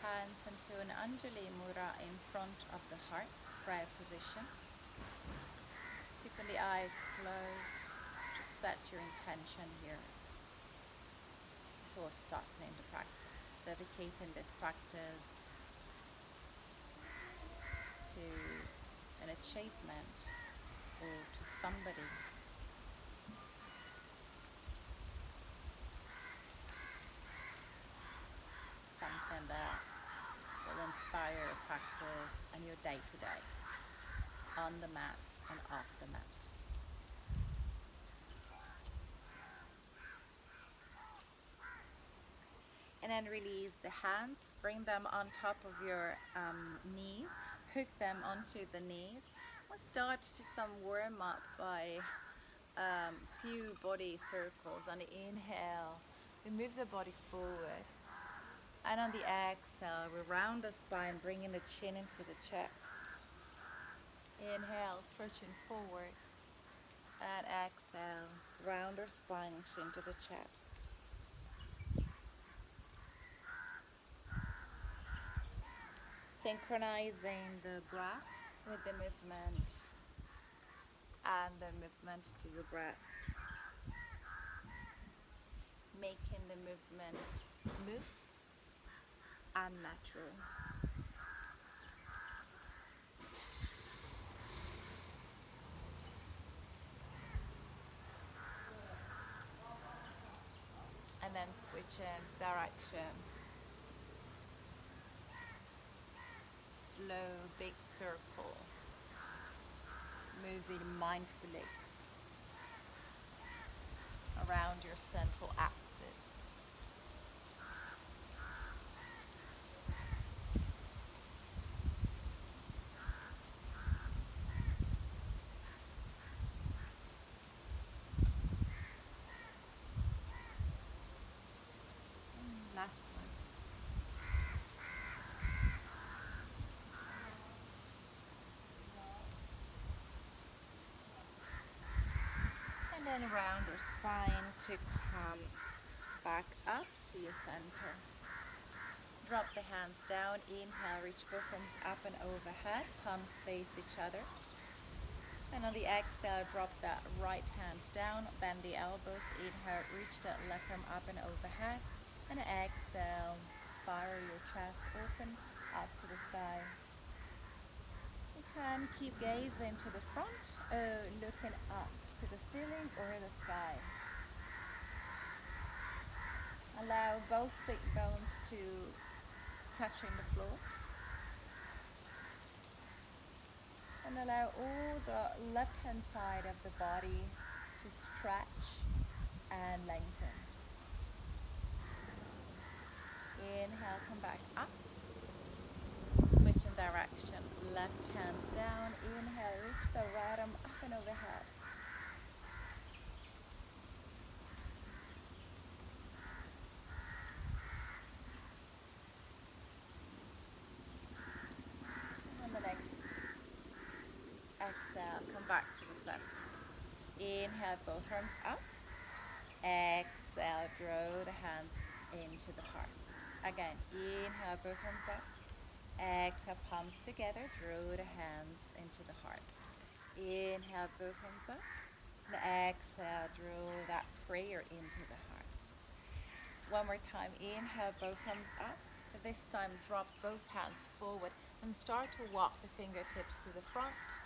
hands into an Anjali Mudra in front of the heart, prayer position. Keeping the eyes closed, just set your intention here before starting the practice. Dedicating this practice to an achievement or to somebody. Something that will inspire your practice and your day to day, on the mat and off the mat. And then release the hands, bring them on top of your knees, hook them onto the knees. We'll start to some warm up by few body circles. On the inhale, we move the body forward. And on the exhale, we round the spine, bringing the chin into the chest. Inhale, stretching forward. And exhale, round our spine, chin to the chest. Synchronizing the breath with the movement and the movement to your breath. Making the movement smooth and natural. And then switching direction. Slow, big circle. Moving mindfully around your central axis. Last one. And then around your spine to come back up to your center. Drop the hands down. Inhale, reach both arms up and overhead. Palms face each other. And on the exhale, drop that right hand down. Bend the elbows. Inhale, reach that left arm up and overhead. And exhale, spiral your chest open up to the sky. You can keep gazing to the front or looking up to the ceiling or the sky. Allow both sit bones to touching the floor. And allow all the left hand side of the body to stretch and lengthen. Inhale, come back up. Switching direction, left hand down. Inhale, reach the right arm up and overhead. And the next exhale, come back to the center. Inhale, both arms up. Exhale, draw the hands into the heart. Again, inhale, both arms up. Exhale, palms together, draw the hands into the heart. Inhale, both arms up. And exhale, draw that prayer into the heart. One more time, inhale, both arms up. This time, drop both hands forward and start to walk the fingertips to the front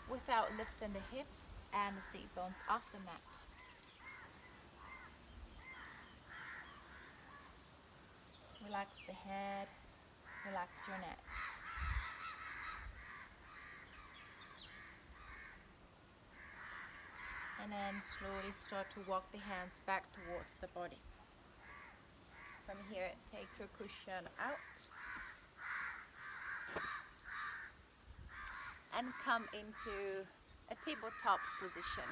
without lifting the hips and the seat bones off the mat. Relax the head, relax your neck. And then slowly start to walk the hands back towards the body. From here, take your cushion out and come into a tabletop position.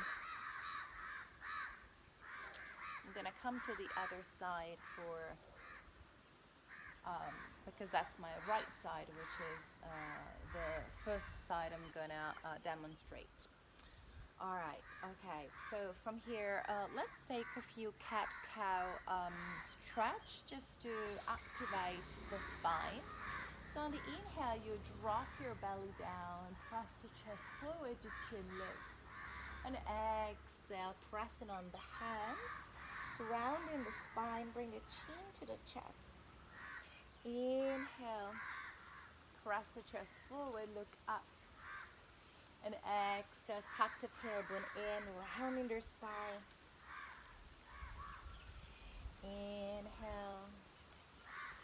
I'm gonna come to the other side because that's my right side, which is the first side I'm gonna demonstrate. All right, okay, so from here, let's take a few cat-cow stretch just to activate the spine. So on the inhale, you drop your belly down, press the chest forward, your chin lifts. And exhale, pressing on the hands, rounding the spine, bring the chin to the chest. Inhale, press the chest forward, look up. And exhale, tuck the tailbone in, rounding your spine. Inhale,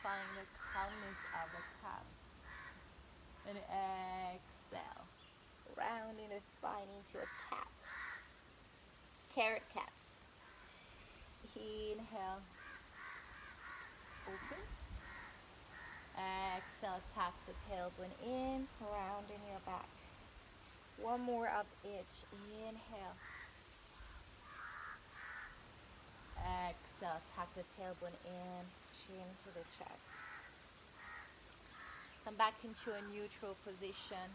find the calmness of the cow. And exhale, rounding the spine into a cat. Carrot cat. Inhale, open. Exhale, tuck the tailbone in, rounding your back. One more up each. Inhale. Exhale, tuck the tailbone in, chin to the chest. Come back into a neutral position.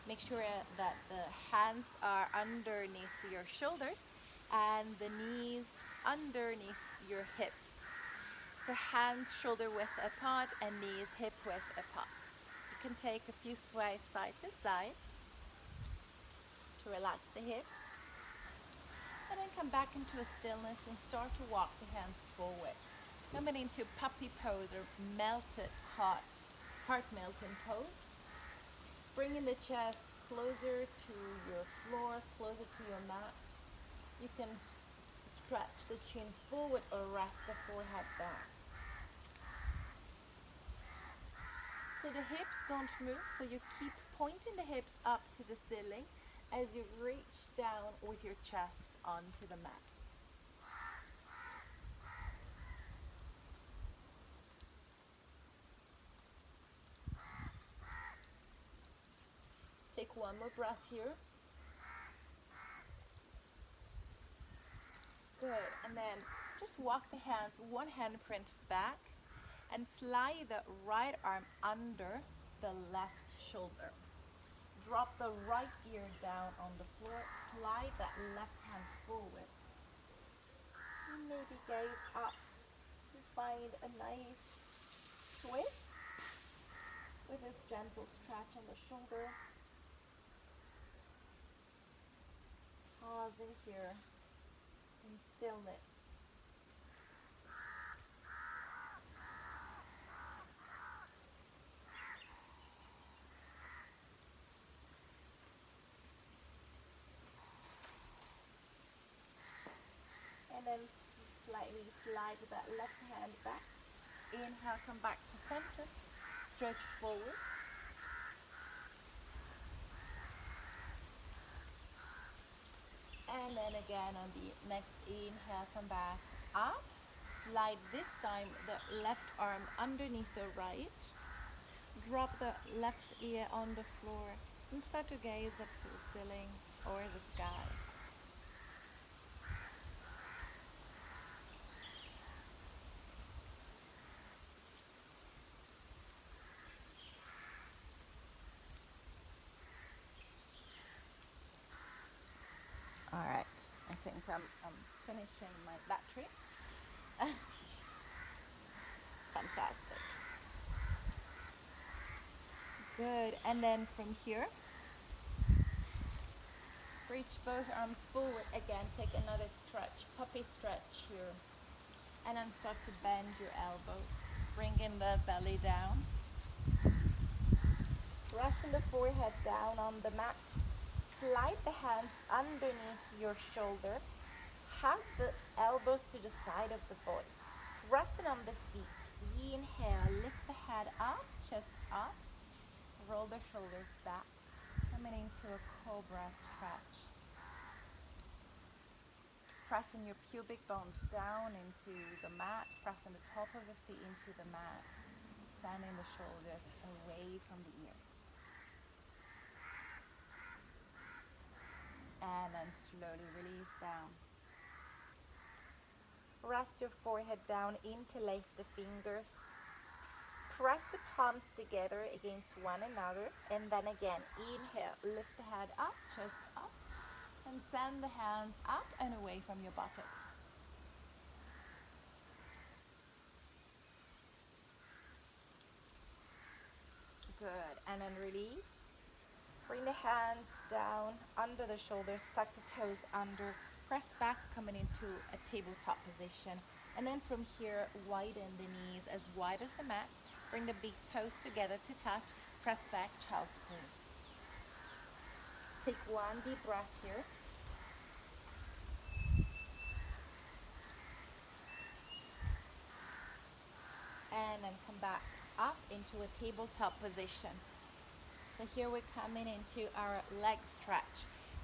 Make sure that the hands are underneath your shoulders and the knees underneath your hips. So hands shoulder width apart and knees hip width apart. You can take a few sways side to side to relax the hips. And then come back into a stillness and start to walk the hands forward. Coming into puppy pose or melted heart melting pose. Bringing the chest closer to your floor, closer to your mat. You can stretch the chin forward or rest the forehead back. So the hips don't move, so you keep pointing the hips up to the ceiling as you reach down with your chest onto the mat. Take one more breath here. Good, and then just walk the hands one handprint back and slide the right arm under the left shoulder. Drop the right ear down on the floor, slide that left hand forward. And maybe gaze up to find a nice twist with this gentle stretch on the shoulder. Pausing here in stillness. And then slightly slide that left hand back. Inhale, come back to center. Stretch forward. And then again on the next inhale, come back up. Slide this time the left arm underneath the right. Drop the left ear on the floor and start to gaze up to the ceiling or the sky. All right, I think I'm finishing my battery. Fantastic. Good, and then from here, reach both arms forward again, take another stretch, puppy stretch here. And then start to bend your elbows, bringing the belly down. Resting the forehead down on the mat. Slide the hands underneath your shoulder. Hug the elbows to the side of the body. Resting on the feet. Inhale, lift the head up, chest up. Roll the shoulders back. Coming into a cobra stretch. Pressing your pubic bones down into the mat. Pressing the top of the feet into the mat. Sending the shoulders away from the ears. And then slowly release down. Rest your forehead down, interlace the fingers. Press the palms together against one another. And then again, inhale, lift the head up, chest up. And send the hands up and away from your buttocks. Good, and then release. Bring the hands down under the shoulders, tuck the toes under, press back, coming into a tabletop position. And then from here, widen the knees as wide as the mat. Bring the big toes together to touch, press back, child's pose. Take one deep breath here. And then come back up into a tabletop position. So here we're coming into our leg stretch.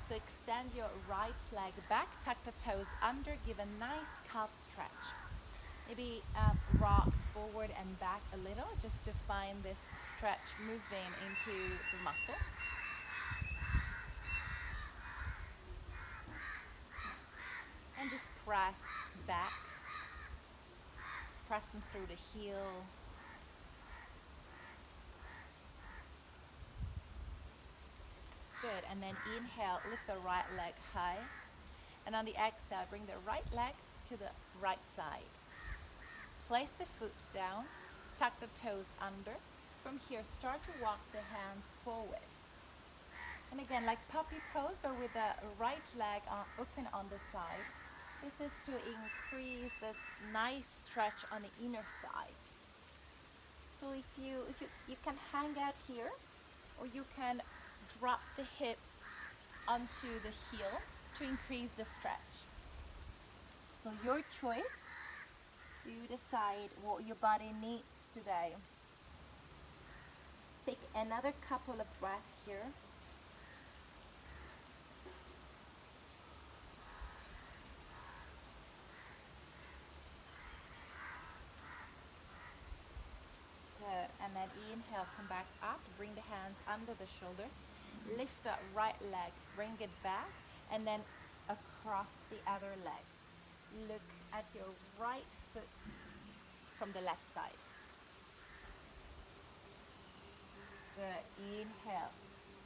So extend your right leg back, tuck the toes under, give a nice calf stretch. Maybe rock forward and back a little just to find this stretch moving into the muscle. And just press back, pressing through the heel. Good, and then inhale, lift the right leg high. And on the exhale, bring the right leg to the right side. Place the foot down, tuck the toes under. From here, start to walk the hands forward. And again, like puppy pose, but with the right leg open on the side. This is to increase this nice stretch on the inner thigh. So if you can hang out here, or you can drop the hip onto the heel to increase the stretch. So your choice. So you decide what your body needs today. Take another couple of breaths here. Good. And then inhale, come back up, bring the hands under the shoulders. Lift the right leg, bring it back, and then across the other leg. Look at your right foot from the left side. Good. Inhale.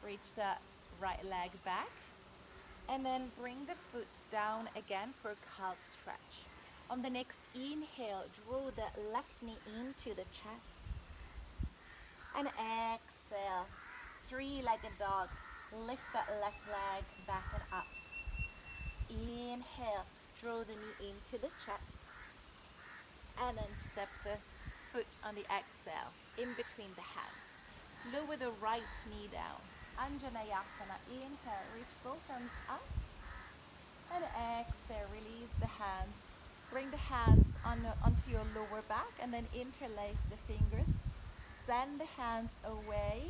Reach the right leg back. And then bring the foot down again for a calf stretch. On the next inhale, draw the left knee into the chest. And exhale. Three-legged dog. Lift that left leg back and up. Inhale. Draw the knee into the chest. And then step the foot on the exhale in between the hands. Lower the right knee down. Anjaneyasana. Inhale, reach both arms up. And exhale, release the hands. Bring the hands onto your lower back and then interlace the fingers. Send the hands away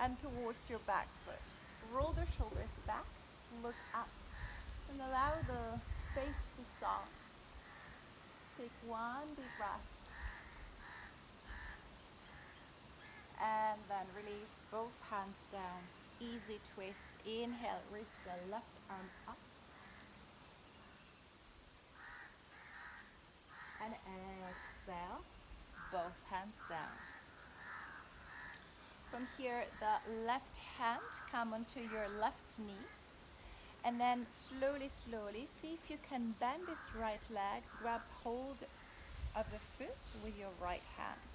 and towards your back foot. Roll the shoulders back, look up, and allow the face to soften. Take one deep breath. And then release both hands down. Easy twist. Inhale, reach the left arm up. And exhale, both hands down. From here, the left hand come onto your left knee. And then slowly, see if you can bend this right leg, grab hold of the foot with your right hand.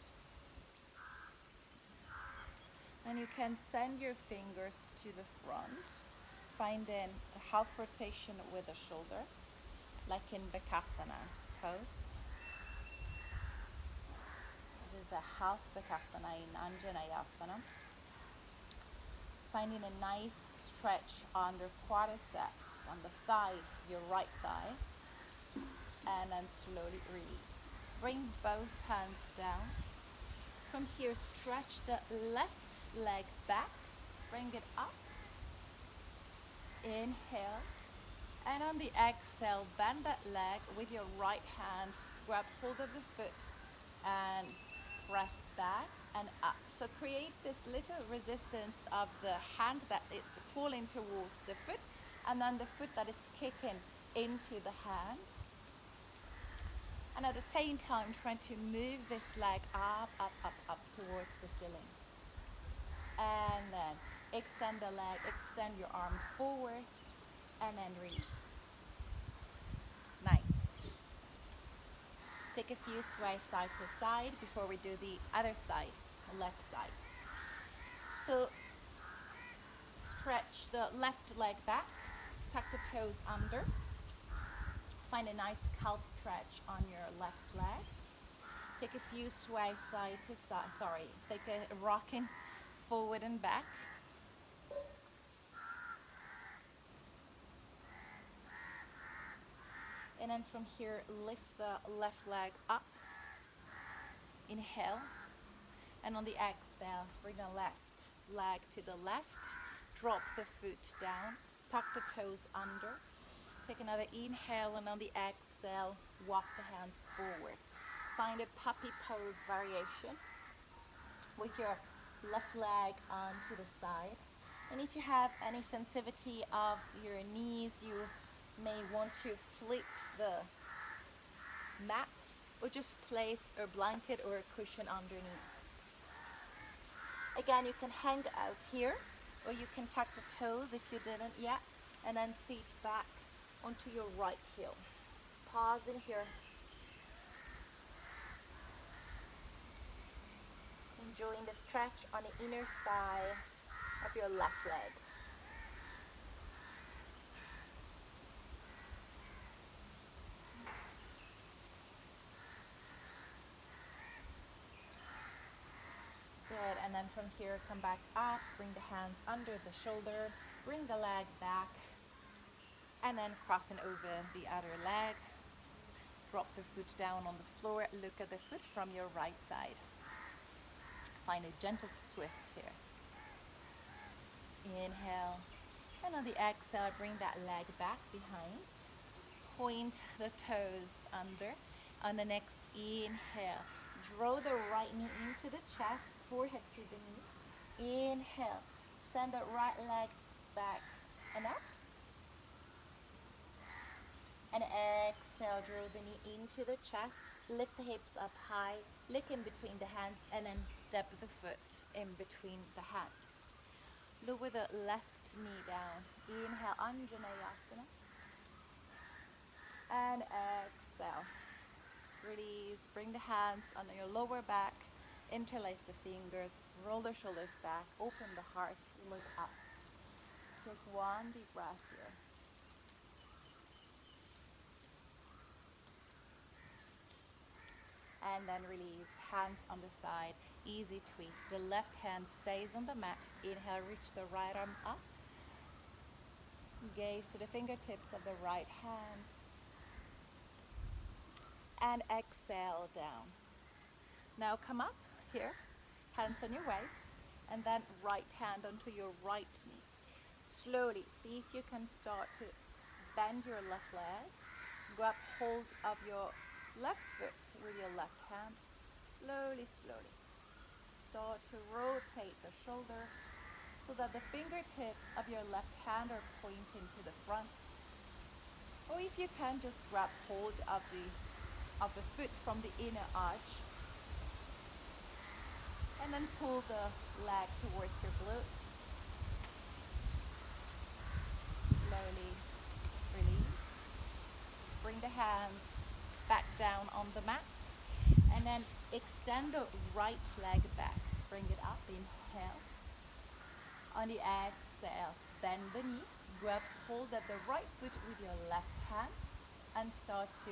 And you can send your fingers to the front, finding a half rotation with the shoulder, like in Bakasana pose. This is a half Bakasana in Anjaneyasana. Finding a nice stretch on the quadriceps, on the thigh, your right thigh, and then slowly release. Bring both hands down. From here, stretch the left leg back, bring it up. Inhale, and on the exhale, bend that leg with your right hand, grab hold of the foot, and press back and up. So create this little resistance of the hand that is pulling towards the foot, and then the foot that is kicking into the hand. And at the same time, trying to move this leg up towards the ceiling. And then extend the leg, extend your arm forward, and then release. Nice. Take a few sways side to side before we do the other side, the left side. So stretch the left leg back, tuck the toes under, find a nice calf stretch on your left leg. Take a few sways side to side, take a rocking forward and back. And then from here, lift the left leg up. Inhale. And on the exhale, bring the left leg to the left. Drop the foot down. Tuck the toes under. Take another inhale, and on the exhale, walk the hands forward. Find a puppy pose variation with your left leg onto the side. And if you have any sensitivity of your knees, you may want to flip the mat or just place a blanket or a cushion underneath. Again, you can hang out here, or you can tuck the toes if you didn't yet, and then seat back onto your right heel. Pause in here. Enjoying the stretch on the inner thigh of your left leg. Good, and then from here, come back up, bring the hands under the shoulder, bring the leg back, and then crossing over the other leg. Drop the foot down on the floor, look at the foot from your right side. Find a gentle twist here. Inhale, and on the exhale, bring that leg back behind. Point the toes under. On the next inhale, draw the right knee into the chest, forehead to the knee. Inhale, send the right leg back and up. And exhale, draw the knee into the chest, lift the hips up high, look in between the hands, and then step the foot in between the hands. Lower the left knee down. Inhale, Anjaneyasana. And exhale. Release, bring the hands under your lower back, interlace the fingers, roll the shoulders back, open the heart, look up. Take one deep breath here. And then release, hands on the side, easy twist. The left hand stays on the mat. Inhale, reach the right arm up. Gaze to the fingertips of the right hand. And exhale down. Now come up here, hands on your waist, and then right hand onto your right knee. Slowly, see if you can start to bend your left leg. Grab hold of your left foot with your left hand. Slowly, slowly. Start to rotate the shoulder so that the fingertips of your left hand are pointing to the front. Or if you can, just grab hold of the foot from the inner arch. And then pull the leg towards your glute. Slowly release. Bring the hands back down on the mat. And then extend the right leg back. Bring it up. Inhale. On the exhale, bend the knee. Grab hold of the right foot with your left hand. And start to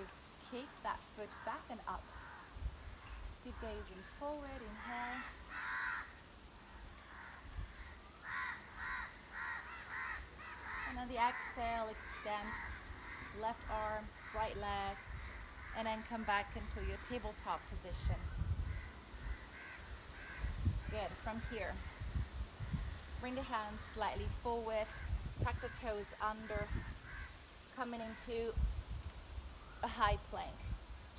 kick that foot back and up. Keep gazing forward. Inhale. And on the exhale, extend left arm, right leg, and then come back into your tabletop position. Good. From here, bring the hands slightly forward, tuck the toes under, coming into a high plank.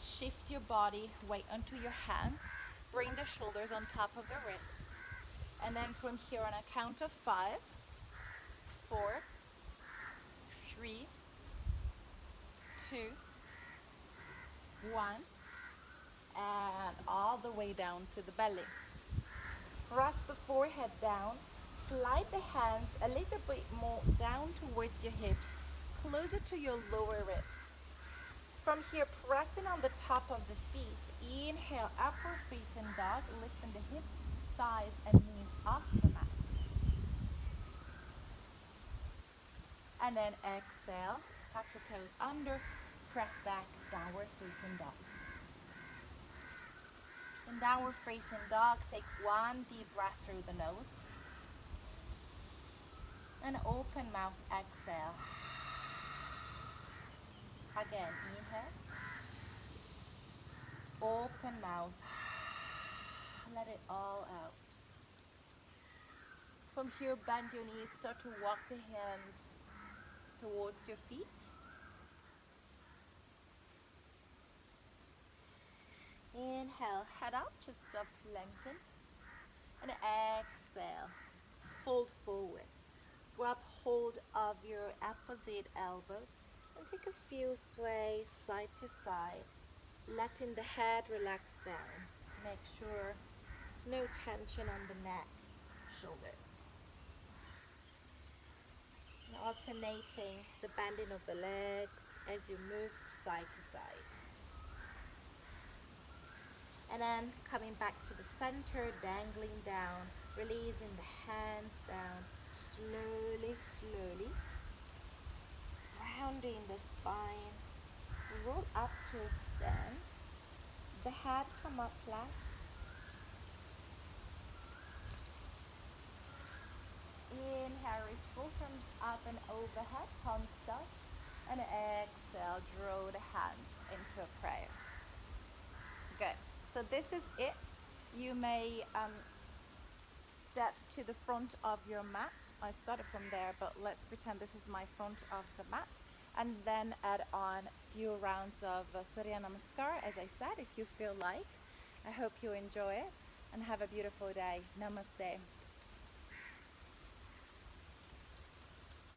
Shift your body weight onto your hands, bring the shoulders on top of the wrists, and then from here on a count of 5, 4, 3, 2, 1, and all the way down to the belly. Rest the forehead down, slide the hands a little bit more down towards your hips, closer to your lower ribs. From here, pressing on the top of the feet, inhale, upward facing dog, lifting the hips, thighs, and knees off the mat. And then exhale, tuck the toes under, press back, downward facing dog. In downward facing dog, take one deep breath through the nose. And open mouth, exhale. Again, inhale. Open mouth. Let it all out. From here, bend your knees, start to walk the hands towards your feet. Inhale, head up, just up, lengthen. And exhale, fold forward. Grab hold of your opposite elbows and take a few sways side to side, letting the head relax down. Make sure there's no tension on the neck, shoulders. And alternating the bending of the legs as you move side to side. And then coming back to the center, dangling down, releasing the hands down, slowly, slowly. Rounding the spine, roll up to a stand, the head come up last. Inhale, reach both arms up and overhead, palms touch, and exhale, draw the hands into a prayer. Good. So this is it. You may step to the front of your mat. I started from there, but let's pretend this is my front of the mat. And then add on a few rounds of Surya Namaskar, as I said, if you feel like. I hope you enjoy it and have a beautiful day. Namaste.